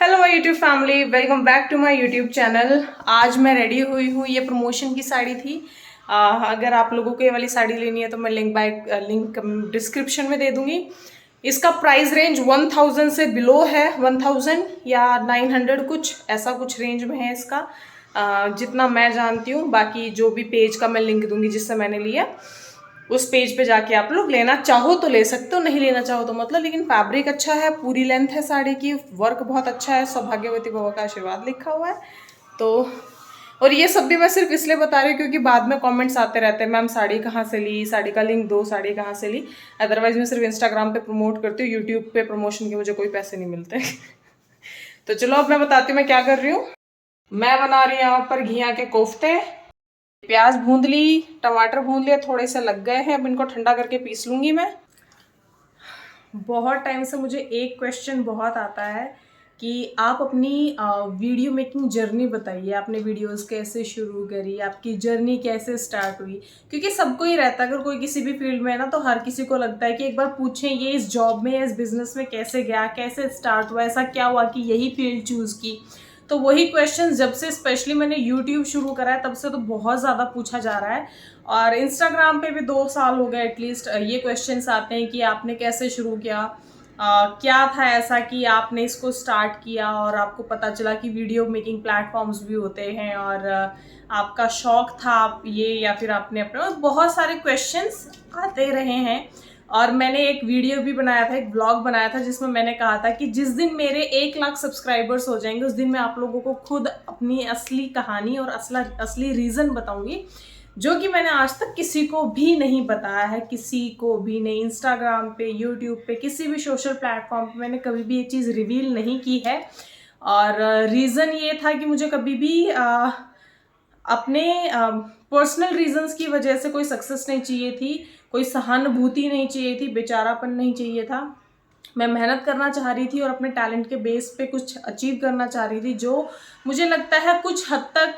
Hello my YouTube family, welcome back to my YouTube channel. आज मैं ready हुई हूँ। ये प्रमोशन की साड़ी थी। अगर आप लोगों को ये वाली साड़ी लेनी है तो मैं लिंक डिस्क्रिप्शन में दे दूंगी। इसका प्राइस रेंज 1000 से बिलो है, 1000 या 900 कुछ ऐसा कुछ रेंज में है इसका, जितना मैं जानती हूँ। बाकी जो भी पेज का मैं लिंक दूंगी जिससे मैंने लिया, उस पेज पे जाके आप लोग लेना चाहो तो ले सकते हो, नहीं लेना चाहो तो मतलब। लेकिन फैब्रिक अच्छा है, पूरी लेंथ है साड़ी की, वर्क बहुत अच्छा है, सौभाग्यवती बाबा का आशीर्वाद लिखा हुआ है। तो और ये सब भी मैं सिर्फ इसलिए बता रही हूँ क्योंकि बाद में कमेंट्स आते रहते हैं, मैम साड़ी कहाँ से ली, साड़ी का लिंक दो, साड़ी कहाँ से ली। अदरवाइज मैं सिर्फ इंस्टाग्राम पे प्रमोट करती हूँ, यूट्यूब पे प्रमोशन के मुझे कोई पैसे नहीं मिलते। तो चलो अब मैं बताती हूँ मैं क्या कर रही हूँ। मैं बना रही हूँ यहाँ पर घिया के कोफ्ते। प्याज भूंद ली, टमाटर भूंद लिए, थोड़े से लग गए हैं, अब इनको ठंडा करके पीस लूंगी मैं। बहुत टाइम से मुझे एक क्वेश्चन बहुत आता है कि आप अपनी वीडियो मेकिंग जर्नी बताइए, आपने वीडियोस कैसे शुरू करी, आपकी जर्नी कैसे स्टार्ट हुई। क्योंकि सबको ही रहता है, अगर कोई किसी भी फील्ड में है ना, तो हर किसी को लगता है कि एक बार पूछें ये इस जॉब में, इस बिजनेस में कैसे गया, कैसे स्टार्ट हुआ, ऐसा क्या हुआ कि यही फील्ड चूज़ की। तो वही क्वेश्चन जब से स्पेशली मैंने यूट्यूब शुरू करा है तब से तो बहुत ज़्यादा पूछा जा रहा है। और इंस्टाग्राम पे भी 2 साल हो गए एटलीस्ट ये क्वेश्चंस आते हैं कि आपने कैसे शुरू किया, क्या था ऐसा कि आपने इसको स्टार्ट किया और आपको पता चला कि वीडियो मेकिंग प्लेटफॉर्म्स भी होते हैं, और आपका शौक था आप ये, या फिर आपने अपने, बहुत सारे क्वेश्चंस आते रहे हैं। और मैंने एक वीडियो भी बनाया था, एक ब्लॉग बनाया था जिसमें मैंने कहा था कि जिस दिन मेरे 1 लाख सब्सक्राइबर्स हो जाएंगे उस दिन मैं आप लोगों को खुद अपनी असली कहानी और असली रीज़न बताऊंगी, जो कि मैंने आज तक किसी को भी नहीं बताया है, किसी को भी नहीं। इंस्टाग्राम पे, यूट्यूब पे, किसी भी सोशल प्लेटफॉर्म पे मैंने कभी भी ये चीज़ रिवील नहीं की है। और रीज़न ये था कि मुझे कभी भी अपने पर्सनल रीजंस की वजह से कोई सक्सेस नहीं चाहिए थी, कोई सहानुभूति नहीं चाहिए थी, बेचारापन नहीं चाहिए था। मैं मेहनत करना चाह रही थी और अपने टैलेंट के बेस पे कुछ अचीव करना चाह रही थी, जो मुझे लगता है कुछ हद तक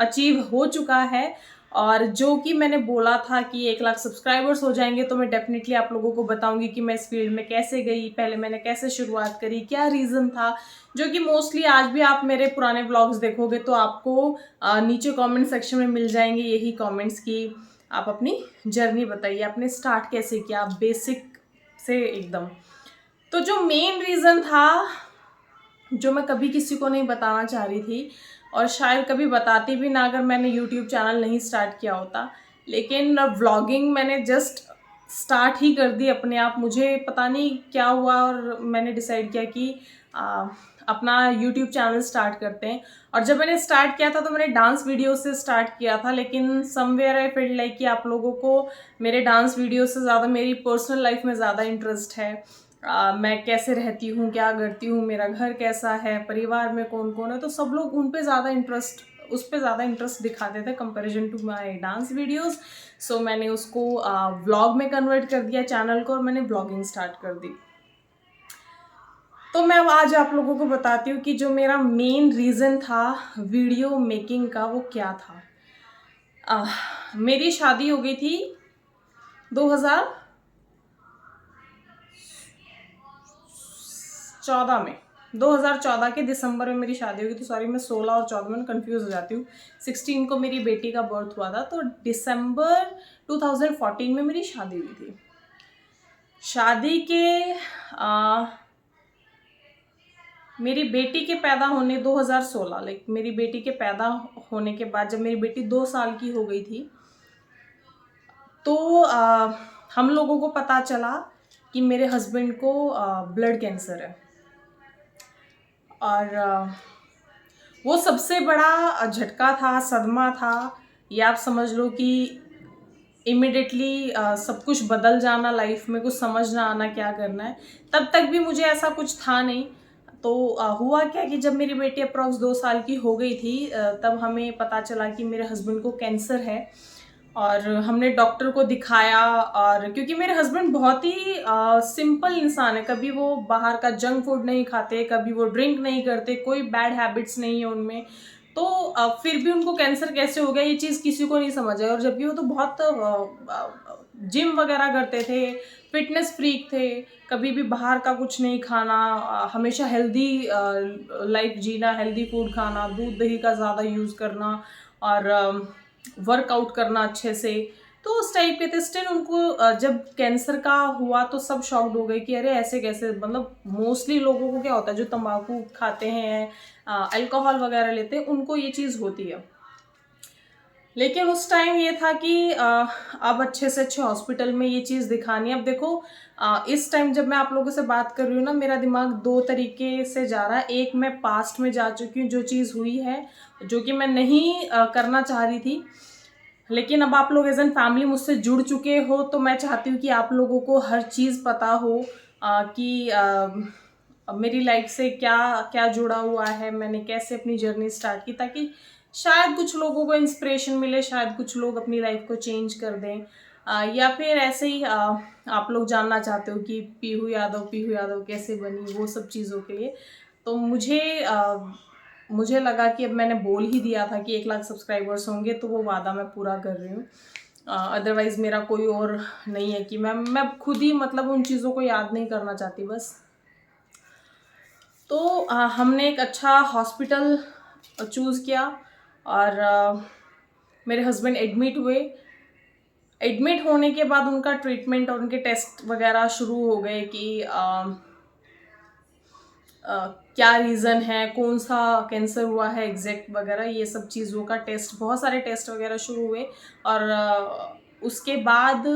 अचीव हो चुका है। और जो कि मैंने बोला था कि 1 लाख सब्सक्राइबर्स हो जाएंगे तो मैं डेफिनेटली आप लोगों को बताऊंगी कि मैं इस फील्ड में कैसे गई, पहले मैंने कैसे शुरुआत करी, क्या रीज़न था। जो कि मोस्टली आज भी आप मेरे पुराने ब्लॉग्स देखोगे तो आपको नीचे कमेंट सेक्शन में मिल जाएंगे यही कमेंट्स कि आप अपनी जर्नी बताइए, आपने स्टार्ट कैसे किया, बेसिक से एकदम। तो जो मेन रीज़न था, जो मैं कभी किसी को नहीं बताना चाह रही थी और शायद कभी बताती भी ना अगर मैंने यूट्यूब चैनल नहीं स्टार्ट किया होता, लेकिन व्लॉगिंग मैंने जस्ट स्टार्ट ही कर दी अपने आप। मुझे पता नहीं क्या हुआ और मैंने डिसाइड किया कि अपना यूट्यूब चैनल स्टार्ट करते हैं। और जब मैंने स्टार्ट किया था तो मैंने डांस वीडियो से स्टार्ट किया था, लेकिन समवेयर आई फील लाइक कि आप लोगों को मेरे डांस वीडियो से ज़्यादा मेरी पर्सनल लाइफ में ज़्यादा इंटरेस्ट है। मैं कैसे रहती हूँ, क्या करती हूँ, मेरा घर कैसा है, परिवार में कौन कौन है, तो सब लोग उन पे ज़्यादा इंटरेस्ट, उस पर ज़्यादा इंटरेस्ट दिखाते थे comparison to my dance videos. So मैंने उसको व्लॉग में कन्वर्ट कर दिया चैनल को और मैंने ब्लॉगिंग स्टार्ट कर दी। तो मैं अब आज आप लोगों को बताती हूँ कि जो मेरा मेन रीज़न था वीडियो मेकिंग का वो क्या था। मेरी शादी हो गई थी 2014 में, 2014 के दिसंबर में मेरी शादी होगी। तो सॉरी, मैं 16 और 14 में कंफ्यूज हो जाती हूँ। 16 को मेरी बेटी का बर्थ हुआ था, तो दिसंबर 2014 में मेरी शादी हुई थी। शादी के मेरी बेटी के पैदा होने 2016, लाइक मेरी बेटी के पैदा होने के बाद जब मेरी बेटी 2 साल की हो गई थी तो हम लोगों को पता चला कि मेरे हस्बैंड को ब्लड कैंसर है। और वो सबसे बड़ा झटका था, सदमा था। ये आप समझ लो कि इमिडिएटली सब कुछ बदल जाना लाइफ में, कुछ समझ ना आना क्या करना है। तब तक भी मुझे ऐसा कुछ था नहीं। तो हुआ क्या कि जब मेरी बेटी अप्रॉक्स 2 साल की हो गई थी तब हमें पता चला कि मेरे हस्बैंड को कैंसर है। और हमने डॉक्टर को दिखाया। और क्योंकि मेरे हस्बैंड बहुत ही सिंपल इंसान है, कभी वो बाहर का जंक फूड नहीं खाते, कभी वो ड्रिंक नहीं करते, कोई बैड हैबिट्स नहीं है उनमें। तो फिर भी उनको कैंसर कैसे हो गया ये चीज़ किसी को नहीं समझ है। और जब भी वो तो बहुत जिम वगैरह करते थे, फिटनेस फ्रीक थे, कभी भी बाहर का कुछ नहीं खाना, हमेशा हेल्दी लाइफ जीना, हेल्दी फूड खाना, दूध दही का ज़्यादा यूज़ करना और वर्कआउट करना अच्छे से। तो उस टाइप के थे। स्टिल उनको जब कैंसर का हुआ तो सब शॉक्ड हो गए कि अरे ऐसे कैसे, मतलब मोस्टली लोगों को क्या होता है जो तंबाकू खाते हैं, अल्कोहल वगैरह लेते हैं, उनको ये चीज़ होती है। लेकिन उस टाइम ये था कि अब अच्छे से अच्छे हॉस्पिटल में ये चीज़ दिखानी है। अब देखो इस टाइम जब मैं आप लोगों से बात कर रही हूँ ना, मेरा दिमाग दो तरीके से जा रहा है। एक, मैं पास्ट में जा चुकी हूँ, जो चीज़ हुई है, जो कि मैं नहीं करना चाह रही थी, लेकिन अब आप लोग एज एन फैमिली मुझसे जुड़ चुके हो, तो मैं चाहती हूँ कि आप लोगों को हर चीज़ पता हो कि मेरी लाइफ से क्या क्या जुड़ा हुआ है, मैंने कैसे अपनी जर्नी स्टार्ट की, ताकि शायद कुछ लोगों को इंस्पिरेशन मिले, शायद कुछ लोग अपनी लाइफ को चेंज कर दें। या फिर ऐसे ही आप लोग जानना चाहते हो कि पीहू यादव कैसे बनी, वो सब चीज़ों के लिए। तो मुझे लगा कि अब मैंने बोल ही दिया था कि 1 लाख सब्सक्राइबर्स होंगे, तो वो वादा मैं पूरा कर रही हूँ। अदरवाइज़ मेरा कोई और नहीं है कि मैं खुद ही मतलब उन चीज़ों को याद नहीं करना चाहती बस। तो हमने एक अच्छा हॉस्पिटल चूज़ किया और मेरे हस्बैंड एडमिट हुए। एडमिट होने के बाद उनका ट्रीटमेंट और उनके टेस्ट वगैरह शुरू हो गए कि क्या रीज़न है, कौन सा कैंसर हुआ है एग्जैक्ट वगैरह, ये सब चीज़ों का टेस्ट, बहुत सारे टेस्ट वगैरह शुरू हुए। और उसके बाद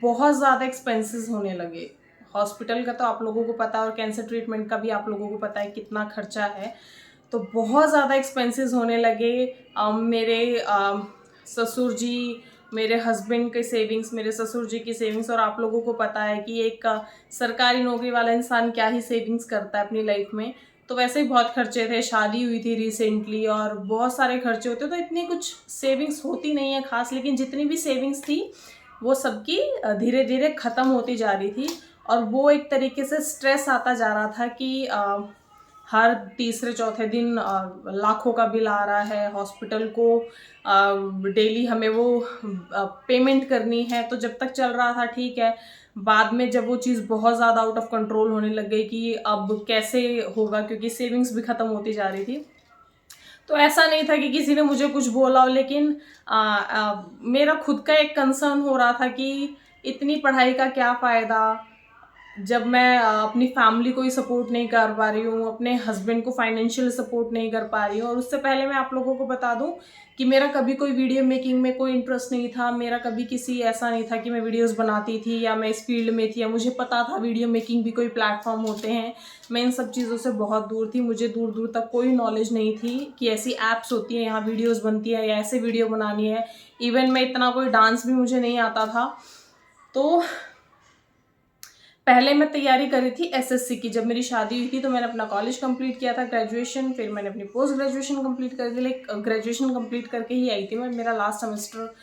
बहुत ज़्यादा एक्सपेंसेस होने लगे। हॉस्पिटल का तो आप लोगों को पता है और कैंसर ट्रीटमेंट का भी आप लोगों को पता है कितना खर्चा है। तो बहुत ज़्यादा एक्सपेंसेस होने लगे। मेरे ससुर जी, मेरे हस्बैंड के सेविंग्स, मेरे ससुर जी की सेविंग्स, और आप लोगों को पता है कि एक सरकारी नौकरी वाला इंसान क्या ही सेविंग्स करता है अपनी लाइफ में। तो वैसे ही बहुत खर्चे थे, शादी हुई थी रिसेंटली और बहुत सारे खर्चे होते, तो इतनी कुछ सेविंग्स होती नहीं है खास, लेकिन जितनी भी सेविंग्स थी वो सबकी धीरे धीरे ख़त्म होती जा रही थी। और वो एक तरीके से स्ट्रेस आता जा रहा था कि हर तीसरे चौथे दिन लाखों का बिल आ रहा है हॉस्पिटल को, डेली हमें वो पेमेंट करनी है। तो जब तक चल रहा था ठीक है, बाद में जब वो चीज़ बहुत ज़्यादा आउट ऑफ कंट्रोल होने लग गई कि अब कैसे होगा, क्योंकि सेविंग्स भी ख़त्म होती जा रही थी। तो ऐसा नहीं था कि किसी ने मुझे कुछ बोला हो, लेकिन मेरा खुद का एक कंसर्न हो रहा था कि इतनी पढ़ाई का क्या फ़ायदा जब मैं अपनी फैमिली को ही सपोर्ट नहीं कर पा रही हूँ, अपने हस्बैंड को फाइनेंशियल सपोर्ट नहीं कर पा रही हूँ। और उससे पहले मैं आप लोगों को बता दूँ कि मेरा कभी कोई वीडियो मेकिंग में कोई इंटरेस्ट नहीं था। मेरा कभी किसी ऐसा नहीं था कि मैं वीडियोस बनाती थी या मैं इस फील्ड में थी या मुझे पता था वीडियो मेकिंग भी कोई प्लेटफॉर्म होते हैं। मैं इन सब चीज़ों से बहुत दूर थी, मुझे दूर दूर तक कोई नॉलेज नहीं थी कि ऐसी ऐप्स होती हैं, यहाँ वीडियोज़ बनती है या ऐसे वीडियो बनानी है। इवन मैं इतना कोई डांस भी मुझे नहीं आता था। तो पहले मैं तैयारी करी थी एसएससी की। जब मेरी शादी हुई थी तो मैंने अपना कॉलेज कंप्लीट किया था, ग्रेजुएशन, फिर मैंने अपनी पोस्ट ग्रेजुएशन कंप्लीट कर दी। ग्रेजुएशन कंप्लीट करके ही आई थी मैं। मेरा लास्ट सेमेस्टर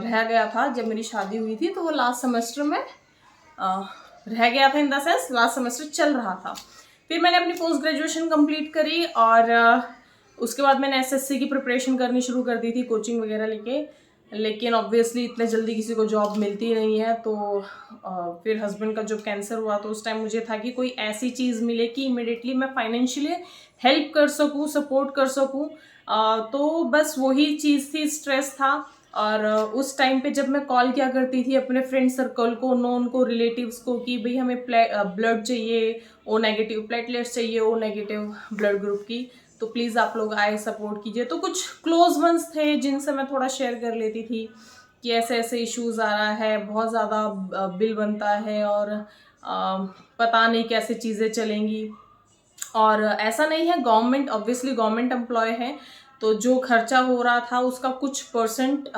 रह गया था जब मेरी शादी हुई थी, तो वो लास्ट सेमेस्टर में रह गया था, इन द सेंस लास्ट सेमेस्टर चल रहा था। फिर मैंने अपनी पोस्ट ग्रेजुएशन कंप्लीट करी और उसके बाद मैंने एसएससी की प्रिपरेशन करनी शुरू कर दी थी, कोचिंग वगैरह लेके। लेकिन ऑब्वियसली इतने जल्दी किसी को जॉब मिलती नहीं है। तो फिर हस्बैंड का जब कैंसर हुआ तो उस टाइम मुझे था कि कोई ऐसी चीज़ मिले कि इमिडिएटली मैं फाइनेंशियली हेल्प कर सकूँ, सपोर्ट कर सकूँ। तो बस वही चीज़ थी, स्ट्रेस था। और उस टाइम पे जब मैं कॉल किया करती थी अपने फ्रेंड सर्कल को, नोन को, रिलेटिव्स को कि भाई हमें ब्लड चाहिए, ओ नेगेटिव प्लेटलेट्स चाहिए, ओ नेगेटिव ब्लड ग्रुप की, तो प्लीज़ आप लोग आए, सपोर्ट कीजिए। तो कुछ क्लोज वंस थे जिनसे मैं थोड़ा शेयर कर लेती थी कि ऐसे ऐसे इश्यूज़ आ रहा है, बहुत ज़्यादा बिल बनता है और पता नहीं कैसे चीज़ें चलेंगी। और ऐसा नहीं है, गवर्नमेंट ऑब्वियसली गवर्नमेंट एम्प्लॉय है, तो जो खर्चा हो रहा था उसका कुछ परसेंट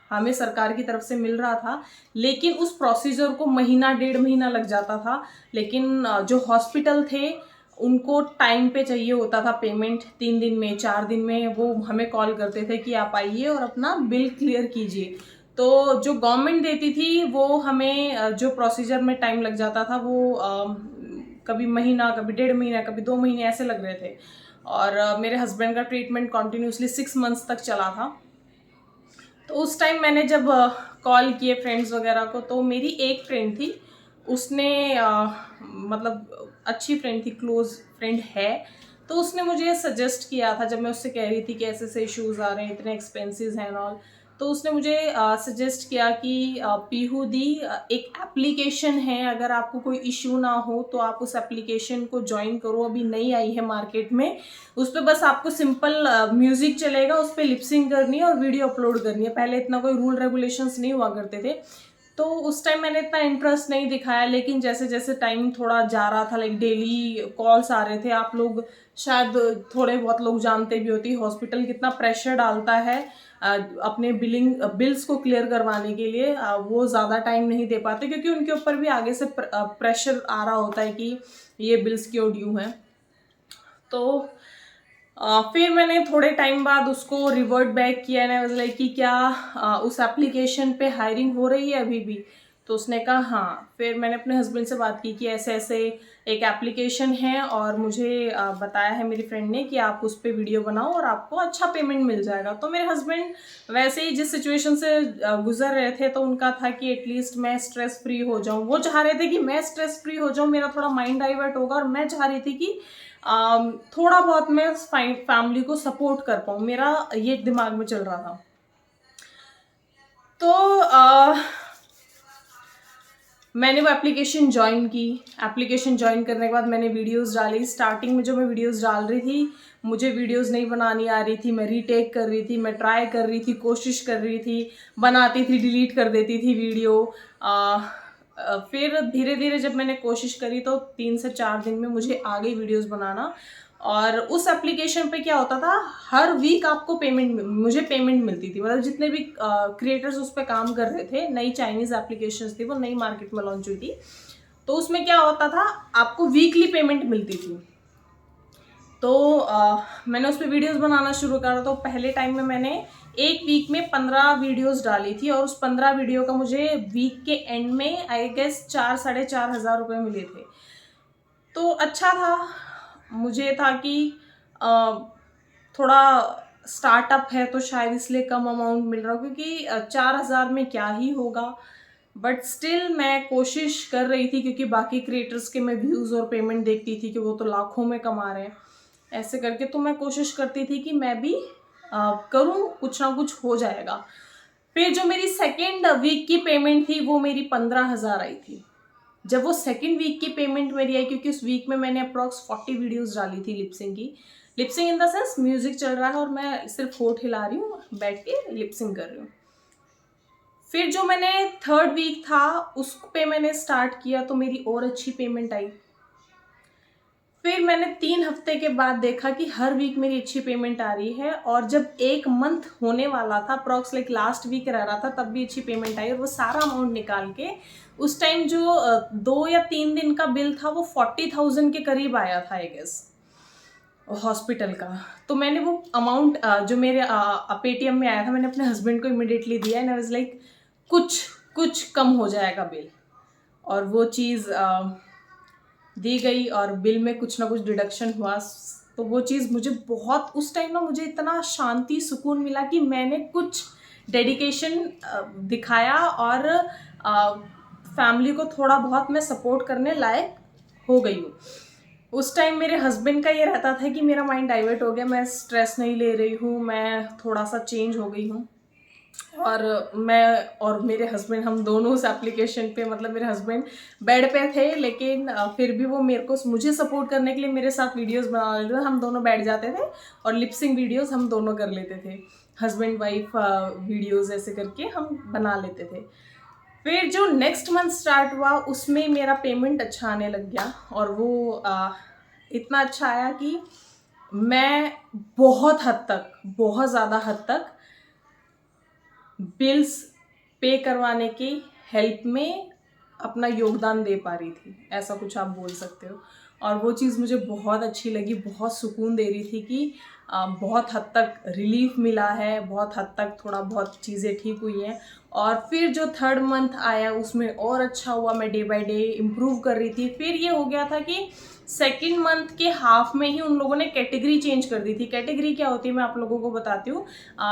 हमें सरकार की तरफ से मिल रहा था। लेकिन उस प्रोसीजर को महीना 1.5 महीना लग जाता था। लेकिन जो हॉस्पिटल थे उनको टाइम पे चाहिए होता था पेमेंट, 3 दिन में, 4 दिन में वो हमें कॉल करते थे कि आप आइए और अपना बिल क्लियर कीजिए। तो जो गवर्नमेंट देती थी वो हमें जो प्रोसीजर में टाइम लग जाता था वो कभी महीना, कभी 1.5 महीना, कभी 2 महीने ऐसे लग रहे थे। और मेरे हस्बैंड का ट्रीटमेंट कॉन्टीन्यूसली 6 मंथ्स तक चला था। तो उस टाइम मैंने जब कॉल किए फ्रेंड्स वगैरह को, तो मेरी एक फ्रेंड थी, उसने मतलब अच्छी फ्रेंड थी, क्लोज फ्रेंड है, तो उसने मुझे सजेस्ट किया था जब मैं उससे कह रही थी कि ऐसे ऐसे इश्यूज़ आ रहे हैं, इतने एक्सपेंसेस हैं ऑल। तो उसने मुझे सजेस्ट किया कि पीहू दी एक एप्लीकेशन है, अगर आपको कोई इश्यू ना हो तो आप उस एप्लीकेशन को ज्वाइन करो, अभी नई आई है मार्केट में। उस पर बस आपको सिंपल म्यूजिक चलेगा, उस पर लिपसिंग करनी है और वीडियो अपलोड करनी है। पहले इतना कोई रूल रेगुलेशंस नहीं हुआ करते थे, तो उस टाइम मैंने इतना इंटरेस्ट नहीं दिखाया। लेकिन जैसे जैसे टाइम थोड़ा जा रहा था, लाइक डेली कॉल्स आ रहे थे। आप लोग शायद थोड़े बहुत लोग जानते भी होती, हॉस्पिटल कितना प्रेशर डालता है अपने बिल्स को क्लियर करवाने के लिए। वो ज़्यादा टाइम नहीं दे पाते क्योंकि उनके ऊपर भी आगे से प्रेशर आ रहा होता है कि ये बिल्स क्यों ड्यू हैं। तो फिर मैंने थोड़े टाइम बाद उसको रिवर्ट बैक किया ना, वाज लाइक कि क्या उस एप्लीकेशन पे हायरिंग हो रही है अभी भी? तो उसने कहा हाँ। फिर मैंने अपने हस्बैंड से बात की कि ऐसे ऐसे एक एप्लीकेशन है और मुझे बताया है मेरी फ्रेंड ने कि आप उस पर वीडियो बनाओ और आपको अच्छा पेमेंट मिल जाएगा। तो मेरे हस्बैंड वैसे ही जिस सिचुएशन से गुजर रहे थे, तो उनका था कि एटलीस्ट मैं स्ट्रेस फ्री हो जाऊँ। वो चाह रहे थे कि मैं स्ट्रेस फ्री हो जाऊँ, मेरा थोड़ा माइंड डाइवर्ट होगा, और मैं चाह रही थी कि थोड़ा बहुत मैं फैमिली को सपोर्ट कर पाऊँ, मेरा ये दिमाग में चल रहा था। तो मैंने वो एप्लीकेशन ज्वाइन की। एप्लीकेशन ज्वाइन करने के बाद मैंने वीडियोस डाली। स्टार्टिंग में जो मैं वीडियोस डाल रही थी, मुझे वीडियोस नहीं बनानी आ रही थी, मैं रीटेक कर रही थी, मैं ट्राई कर रही थी, कोशिश कर रही थी, बनाती थी, डिलीट कर देती थी वीडियो। फिर धीरे धीरे जब मैंने कोशिश करी तो 3 से 4 दिन में मुझे आ गई वीडियोस बनाना। और उस एप्लीकेशन पे क्या होता था, हर वीक आपको मुझे पेमेंट मिलती थी। मतलब जितने भी क्रिएटर्स उस पर काम कर रहे थे, नई चाइनीज एप्लीकेशन थी, वो नई मार्केट में लॉन्च हुई थी, तो उसमें क्या होता था, आपको वीकली पेमेंट मिलती थी। तो मैंने उस पर वीडियोस बनाना शुरू करा। तो पहले टाइम में मैंने एक वीक में 15 वीडियोस डाली थी, और उस 15 वीडियो का मुझे वीक के एंड में आई गेस 4-4,500 रुपये मिले थे। तो अच्छा था। मुझे था कि थोड़ा स्टार्टअप है तो शायद इसलिए कम अमाउंट मिल रहा हो, क्योंकि 4,000 में क्या ही होगा। बट स्टिल मैं कोशिश कर रही थी, क्योंकि बाकी क्रिएटर्स के मैं व्यूज़ और पेमेंट देखती थी कि वो तो लाखों में कमा रहे हैं ऐसे करके। तो मैं कोशिश करती थी कि मैं भी करूँ, कुछ ना कुछ हो जाएगा। फिर जो मेरी सेकेंड वीक की पेमेंट थी, वो मेरी 15,000 आई थी। जब वो सेकेंड वीक की पेमेंट मेरी आई, क्योंकि उस वीक में मैंने अप्रॉक्स 40 वीडियोस डाली थी लिपसिंग की। Lip sync in the sense music चल रहा है और मैं सिर्फ होठ हिला रही हूँ, बैठ के लिपसिंग कर रही हूँ। फिर जो मैंने थर्ड वीक था उस पे मैंने स्टार्ट किया, तो मेरी और अच्छी पेमेंट आई। फिर मैंने 3 हफ्ते के बाद देखा कि हर वीक मेरी अच्छी पेमेंट आ रही है, और जब 1 मंथ होने वाला था, अप्रॉक्स लाइक लास्ट वीक रह रहा था, तब भी अच्छी पेमेंट आई। और वो सारा अमाउंट निकाल के उस टाइम जो 2 या 3 दिन का बिल था, वो 40,000 के करीब आया था आई गेस, हॉस्पिटल का। तो मैंने वो अमाउंट जो मेरे पेटीएम में आया था, मैंने अपने हस्बैंड को इमिडिएटली दिया, एंड आई वाज लाइक कुछ कुछ कम हो जाएगा बिल। और वो चीज़ दी गई, और बिल में कुछ ना कुछ डिडक्शन हुआ। तो वो चीज़ मुझे बहुत, उस टाइम ना मुझे इतना शांति सुकून मिला कि मैंने कुछ डेडिकेशन दिखाया, और फैमिली को थोड़ा बहुत मैं सपोर्ट करने लायक हो गई हूँ। उस टाइम मेरे हस्बैंड का ये रहता था कि मेरा माइंड डाइवर्ट हो गया, मैं स्ट्रेस नहीं ले रही हूँ, मैं थोड़ा सा चेंज हो गई हूँ। और मैं और मेरे हस्बैंड, हम दोनों उस एप्लीकेशन पे, मतलब मेरे हस्बैंड बेड पे थे, लेकिन फिर भी वो मुझे सपोर्ट करने के लिए मेरे साथ वीडियोस बना लेते थे। हम दोनों बैठ जाते थे और लिपसिंग वीडियोस हम दोनों कर लेते थे, हस्बैंड वाइफ वीडियोस ऐसे करके हम बना लेते थे। फिर जो नेक्स्ट मंथ स्टार्ट हुआ, उसमें मेरा पेमेंट अच्छा आने लग गया, और वो इतना अच्छा आया कि मैं बहुत हद तक, बहुत ज़्यादा हद तक बिल्स पे करवाने की हेल्प में अपना योगदान दे पा रही थी, ऐसा कुछ आप बोल सकते हो। और वो चीज़ मुझे बहुत अच्छी लगी, बहुत सुकून दे रही थी कि बहुत हद तक रिलीफ मिला है, बहुत हद तक थोड़ा बहुत चीज़ें ठीक हुई हैं। और फिर जो थर्ड मंथ आया, उसमें और अच्छा हुआ, मैं डे बाय डे इम्प्रूव कर रही थी। फिर ये हो गया था कि सेकेंड मंथ के हाफ में ही उन लोगों ने कैटेगरी चेंज कर दी थी। कैटेगरी क्या होती है मैं आप लोगों को बताती हूँ।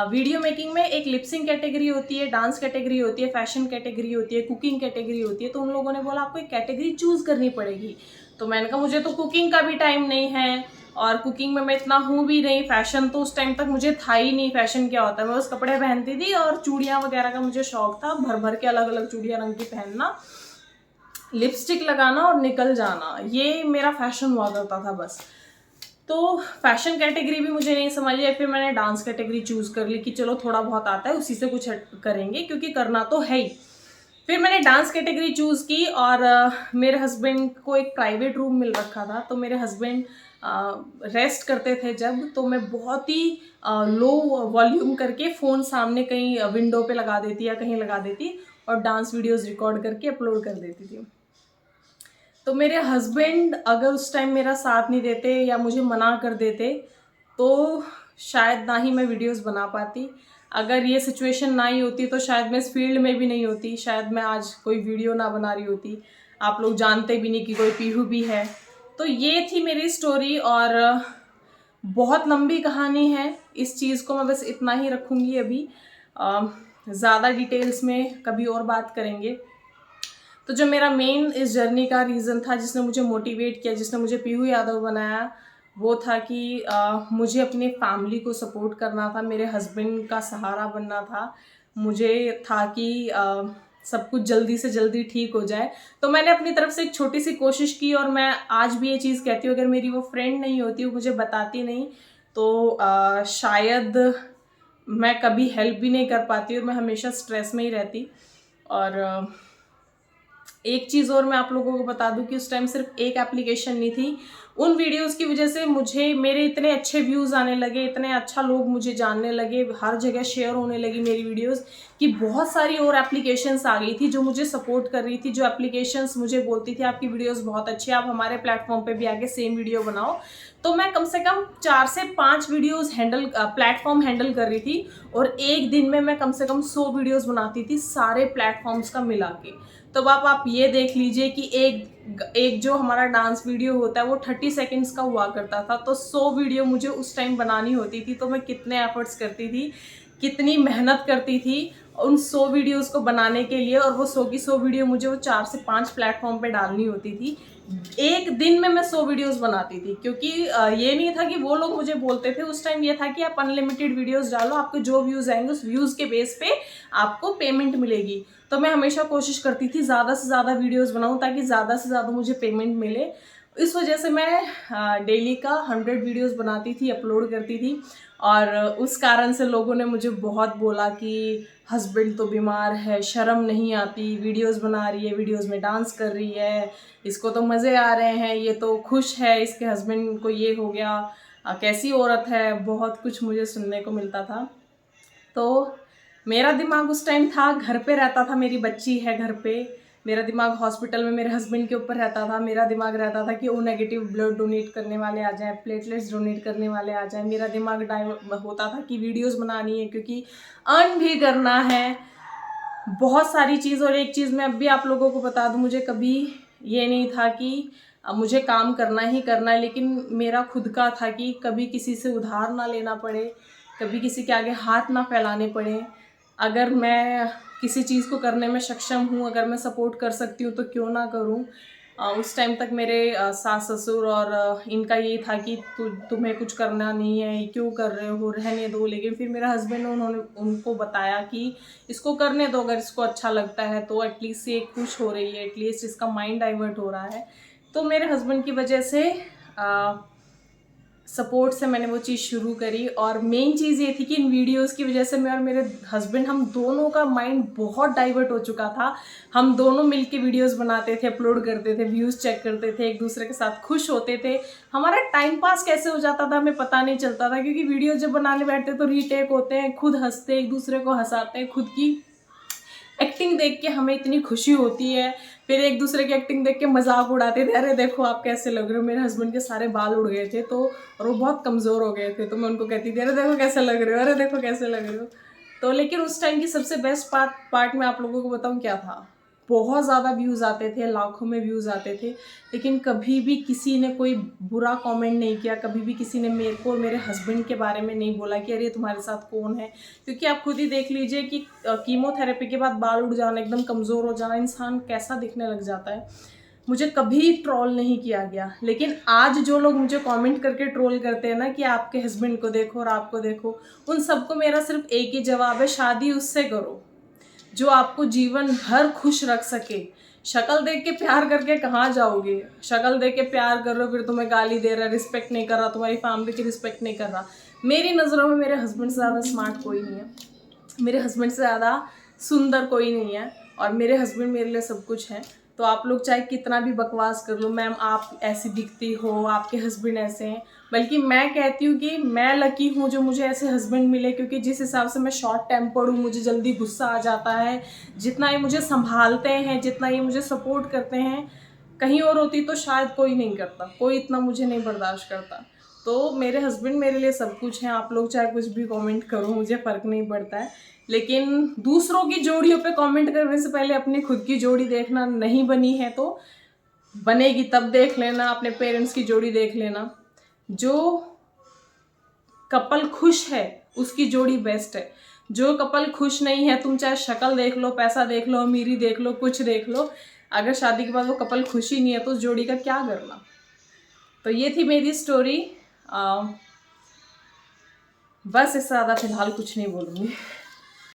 वीडियो मेकिंग में एक लिपसिंग कैटेगरी होती है, डांस कैटेगरी होती है, फैशन कैटेगरी होती है, कुकिंग कैटेगरी होती है। तो उन लोगों ने बोला आपको एक कैटेगरी चूज करनी पड़ेगी। तो मैंने कहा मुझे तो कुकिंग का भी टाइम नहीं है और कुकिंग में मैं इतना हूँ भी नहीं, फैशन तो उस टाइम तक मुझे था ही नहीं, फैशन क्या होता है। मैं बस कपड़े पहनती थी और चूड़ियाँ वगैरह का मुझे शौक था, भर भर के अलग अलग चूड़ियाँ रंग की पहनना, लिपस्टिक लगाना और निकल जाना, ये मेरा फैशन हुआ करता था बस। तो फैशन कैटेगरी भी मुझे नहीं समझ आई, फिर मैंने डांस कैटेगरी चूज कर ली कि चलो थोड़ा बहुत आता है उसी से कुछ करेंगे क्योंकि करना तो है ही। फिर मैंने डांस कैटेगरी चूज की और मेरे हस्बैंड को एक प्राइवेट रूम मिल रखा था। तो मेरे हस्बैंड रेस्ट करते थे जब, तो मैं बहुत ही लो वॉल्यूम करके फ़ोन सामने कहीं विंडो पे लगा देती या कहीं लगा देती और डांस वीडियोस रिकॉर्ड करके अपलोड कर देती थी। तो मेरे हस्बैंड अगर उस टाइम मेरा साथ नहीं देते या मुझे मना कर देते तो शायद ना ही मैं वीडियोस बना पाती। अगर ये सिचुएशन ना ही होती तो शायद मैं इस फील्ड में भी नहीं होती, शायद मैं आज कोई वीडियो ना बना रही होती, आप लोग जानते भी नहीं कि कोई पीहू भी है। तो ये थी मेरी स्टोरी और बहुत लंबी कहानी है, इस चीज़ को मैं बस इतना ही रखूँगी अभी। ज़्यादा डिटेल्स में कभी और बात करेंगे। तो जो मेरा मेन इस जर्नी का रीज़न था, जिसने मुझे मोटिवेट किया, जिसने मुझे पीहू यादव बनाया, वो था कि मुझे अपनी फैमिली को सपोर्ट करना था, मेरे हस्बैंड का सहारा बनना था। मुझे था कि सब कुछ जल्दी से जल्दी ठीक हो जाए। तो मैंने अपनी तरफ से एक छोटी सी कोशिश की और मैं आज भी ये चीज़ कहती हूँ, अगर मेरी वो फ्रेंड नहीं होती, वो मुझे बताती नहीं, तो शायद मैं कभी हेल्प भी नहीं कर पाती और मैं हमेशा स्ट्रेस में ही रहती। और एक चीज़ और मैं आप लोगों को बता दूं कि उस टाइम सिर्फ एक एप्लीकेशन नहीं थी। उन वीडियोस की वजह से मुझे मेरे इतने अच्छे व्यूज़ आने लगे, इतने अच्छा लोग मुझे जानने लगे, हर जगह शेयर होने लगी मेरी वीडियोस, कि बहुत सारी और एप्लीकेशंस आ गई थी जो मुझे सपोर्ट कर रही थी, जो एप्लीकेशंस मुझे बोलती थी आपकी वीडियोस बहुत अच्छी है, आप हमारे प्लेटफॉर्म पे भी आके सेम वीडियो बनाओ। तो मैं कम से कम 4 से 5 वीडियोस प्लेटफॉर्म हैंडल कर रही थी और एक दिन में मैं कम से कम 100 वीडियोस बनाती थी सारे प्लेटफॉर्म्स का मिला के। तो अब आप ये देख लीजिए कि एक जो हमारा डांस वीडियो होता है वो 30 सेकेंड्स का हुआ करता था, तो 100 वीडियो मुझे उस टाइम बनानी होती थी। तो मैं कितने एफर्ट्स करती थी, कितनी मेहनत करती थी उन 100 वीडियोस को बनाने के लिए, और वो 100 की 100 वीडियो मुझे वो 4 से 5 प्लेटफॉर्म पे डालनी होती थी। एक दिन में मैं 100 वीडियोस बनाती थी, क्योंकि ये नहीं था कि वो लोग मुझे बोलते थे, उस टाइम ये था कि आप अनलिमिटेड वीडियोस डालो, आपको जो व्यूज़ आएंगे उस व्यूज़ के बेस पे आपको पेमेंट मिलेगी। तो मैं हमेशा कोशिश करती थी ज़्यादा से ज़्यादा वीडियोस बनाऊं ताकि ज़्यादा से ज़्यादा मुझे पेमेंट मिले। इस वजह से मैं डेली का 100 वीडियोस बनाती थी, अपलोड करती थी। और उस कारण से लोगों ने मुझे बहुत बोला कि हस्बैंड तो बीमार है, शर्म नहीं आती, वीडियोस बना रही है, वीडियोस में डांस कर रही है, इसको तो मज़े आ रहे हैं, ये तो खुश है, इसके हस्बैंड को ये हो गया, कैसी औरत है, बहुत कुछ मुझे सुनने को मिलता था। तो मेरा दिमाग उस टाइम था, घर पे रहता था, मेरी बच्ची है घर पे, मेरा दिमाग हॉस्पिटल में मेरे हस्बैंड के ऊपर रहता था। मेरा दिमाग रहता था कि ओ नेगेटिव ब्लड डोनेट करने वाले आ जाएं, प्लेटलेट्स डोनेट करने वाले आ जाएं। मेरा दिमाग होता था कि वीडियोस बनानी है क्योंकि अर्न भी करना है, बहुत सारी चीज़। और एक चीज़ मैं अब भी आप लोगों को बता दूं, मुझे कभी ये नहीं था कि मुझे काम करना ही करना है, लेकिन मेरा खुद का था कि कभी किसी से उधार ना लेना पड़े, कभी किसी के आगे हाथ ना फैलाने पड़े। अगर मैं किसी चीज़ को करने में सक्षम हूँ, अगर मैं सपोर्ट कर सकती हूँ तो क्यों ना करूँ। उस टाइम तक मेरे सास ससुर और इनका ये था कि तुम्हें कुछ करना नहीं है, क्यों कर रहे हो, रहने दो। लेकिन फिर मेरा हस्बैंड, उन्होंने उनको बताया कि इसको करने दो, अगर इसको अच्छा लगता है तो एटलीस्ट ये खुश हो रही है, एटलीस्ट इसका माइंड डाइवर्ट हो रहा है। तो मेरे हस्बैंड की वजह से सपोर्ट से मैंने वो चीज़ शुरू करी। और मेन चीज़ ये थी कि इन वीडियोस की वजह से मैं और मेरे हस्बैंड, हम दोनों का माइंड बहुत डाइवर्ट हो चुका था। हम दोनों मिलके वीडियोस बनाते थे, अपलोड करते थे, व्यूज़ चेक करते थे, एक दूसरे के साथ खुश होते थे। हमारा टाइम पास कैसे हो जाता था हमें पता नहीं चलता था, क्योंकि वीडियो जब बनाने बैठते तो रीटेक होते हैं, खुद हंसते, एक दूसरे को हंसाते हैं, खुद की एक्टिंग देख के हमें इतनी खुशी होती है। फिर एक दूसरे की एक्टिंग देख के मजाक उड़ाते थे, अरे देखो आप कैसे लग रहे हो। मेरे हस्बैंड के सारे बाल उड़ गए थे तो, और वो बहुत कमज़ोर हो गए थे, तो मैं उनको कहती थी अरे देखो कैसे लग रहे हो, अरे देखो कैसे लग रहे हो। तो लेकिन उस टाइम की सबसे बेस्ट पार्ट मैं आप लोगों को बताऊँ क्या था, बहुत ज़्यादा व्यूज़ आते थे, लाखों में व्यूज़ आते थे, लेकिन कभी भी किसी ने कोई बुरा कमेंट नहीं किया, कभी भी किसी ने मेरे को और मेरे हस्बैंड के बारे में नहीं बोला कि अरे तुम्हारे साथ कौन है। क्योंकि आप खुद ही देख लीजिए कि कीमोथेरेपी के बाद बाल उड़ जाना, एकदम कमज़ोर हो जाना, इंसान कैसा दिखने लग जाता है। मुझे कभी ट्रोल नहीं किया गया, लेकिन आज जो लोग मुझे कमेंट करके ट्रोल करते हैं ना कि आपके हस्बैंड को देखो और आपको देखो, उन सबको मेरा सिर्फ एक ही जवाब है, शादी उससे करो जो आपको जीवन भर खुश रख सके। शक्ल देख के प्यार करके कहाँ जाओगे? शक्ल देख के प्यार कर रहे हो, फिर तुम्हें गाली दे रहा है, रिस्पेक्ट नहीं कर रहा, तुम्हारी फैमिली की रिस्पेक्ट नहीं कर रहा। मेरी नज़रों में मेरे हस्बैंड से ज़्यादा स्मार्ट कोई नहीं है, मेरे हस्बैंड से ज़्यादा सुंदर कोई नहीं है, और मेरे हस्बैंड मेरे लिए सब कुछ है। तो आप लोग चाहे कितना भी बकवास कर लो, मैम आप ऐसी दिखती हो, आपके हस्बैंड ऐसे हैं, बल्कि मैं कहती हूँ कि मैं लकी हूँ जो मुझे ऐसे हस्बैंड मिले, क्योंकि जिस हिसाब से मैं शॉर्ट टेम्पर्ड हूँ, मुझे जल्दी गुस्सा आ जाता है, जितना ये मुझे संभालते हैं, जितना ये मुझे सपोर्ट करते हैं, कहीं और होती तो शायद कोई नहीं करता, कोई इतना मुझे नहीं बर्दाश्त करता। तो मेरे हस्बैंड मेरे लिए सब कुछ हैं। आप लोग चाहे कुछ भी कमेंट करो, मुझे फ़र्क नहीं पड़ता है, लेकिन दूसरों की जोड़ियों पे कमेंट करने से पहले अपनी खुद की जोड़ी देखना। नहीं बनी है तो बनेगी तब देख लेना, अपने पेरेंट्स की जोड़ी देख लेना। जो कपल खुश है उसकी जोड़ी बेस्ट है। जो कपल खुश नहीं है, तुम चाहे शक्ल देख लो, पैसा देख लो, अमीरी देख लो, कुछ देख लो, अगर शादी के बाद वो कपल खुश ही नहीं है तो उस जोड़ी का क्या करना। तो ये थी मेरी स्टोरी। बस इससे ज़्यादा फिलहाल कुछ नहीं बोलूँगी।